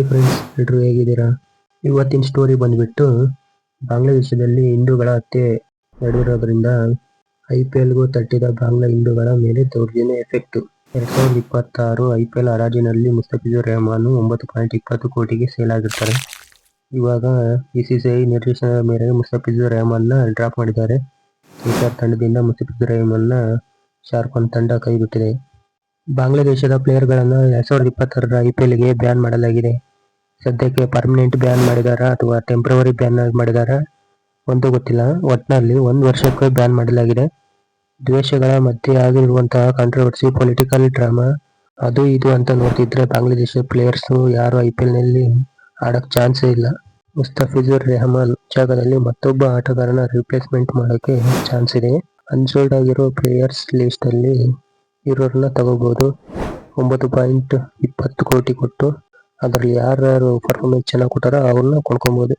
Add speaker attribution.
Speaker 1: Friends, ಎಲ್ಲರೂ ಹೇಗಿದ್ದೀರಾ? ಇವತ್ತಿನ ಸ್ಟೋರಿ ಬಂದ್ಬಿಟ್ಟು ಬಾಂಗ್ಲಾದೇಶದಲ್ಲಿ ಹಿಂದೂಗಳ ಹತ್ಯೆ ನಡೆದಿರೋದ್ರಿಂದ IPLಗೂ ತಟ್ಟಿದ ಬಾಂಗ್ಲಾ ಹಿಂದೂಗಳ ಮೇಲೆ ದೌರ್ಜನ್ಯ ಎಫೆಕ್ಟ್. 2026 IPL ಹರಾಜಿನಲ್ಲಿ ಮುಸ್ತಫಿಜುರ್ ರೆಹಮಾನ್ 9.20 ಕೋಟಿಗೆ ಸೇಲ್ ಆಗಿರ್ತಾರೆ. ಇವಾಗ BCCI ನಿರ್ದೇಶನದ ಮೇರೆಗೆ ಮುಸ್ತಫಿಜುರ್ ರೆಹಮಾನ್ ನ ಡ್ರಾಪ್ ಮಾಡಿದ್ದಾರೆ. KKR ತಂಡದಿಂದ ಮುಸ್ತಫಿಜುರ್ ರೆಹಮಾನ್ ನ ಶಾರ್ಪನ್ ತಂಡ ಕೈ ಬಿಟ್ಟಿದೆ. ಬಾಂಗ್ಲಾದೇಶದ ಪ್ಲೇಯರ್ಗಳನ್ನ 2026 IPLಗೆ ಬ್ಯಾನ್ ಮಾಡಲಾಗಿದೆ. ಸದ್ಯಕ್ಕೆ ಪರ್ಮನೆಂಟ್ ಬ್ಯಾನ್ ಮಾಡಿದಾರ ಅಥವಾ ಟೆಂಪ್ರವರಿ ಬ್ಯಾನ್ ಮಾಡಿದಾರ ಒಂದು ಗೊತ್ತಿಲ್ಲ. ಒಟ್ನಲ್ಲಿ 1 ವರ್ಷಕ್ಕೆ ಬ್ಯಾನ್ ಮಾಡಲಾಗಿದೆ. ದ್ವೇಷಗಳ ಮಧ್ಯೆ ಆಗಿರುವಂತಹ ಕಾಂಟ್ರವರ್ಸಿ, ಪೊಲಿಟಿಕಲ್ ಡ್ರಾಮಾ ಅದು ಇದು ಅಂತ ನೋಡ್ತಿದ್ರೆ ಬಾಂಗ್ಲಾದೇಶ ಪ್ಲೇಯರ್ಸ್ ಯಾರು IPL ನಲ್ಲಿ ಆಡಕ್ ಚಾನ್ಸೇ ಇಲ್ಲ. ಮುಸ್ತಫಿಜುರ್ ರೆಹಮಾನ್ ಜಾಗದಲ್ಲಿ ಮತ್ತೊಬ್ಬ ಆಟಗಾರನ ರಿಪ್ಲೇಸ್ಮೆಂಟ್ ಮಾಡೋಕೆ ಚಾನ್ಸ್ ಇದೆ. ಅನ್ಸೋಲ್ಡ್ ಆಗಿರೋ ಪ್ಲೇಯರ್ಸ್ ಲಿಸ್ಟ್ ಅಲ್ಲಿ ಇರೋರ್ನ ತಗೋಬಹುದು. 9.20 ಕೋಟಿ ಕೊಟ್ಟು ಅದರಲ್ಲಿ ಯಾರು ಪರ್ಫಾರ್ಮೆನ್ಸ್ ಚೆನ್ನಾಗಿ ಕೊಟ್ಟಾರೋ ಅವ್ರನ್ನ ಕೊಂಡ್ಕೊಬಹುದು.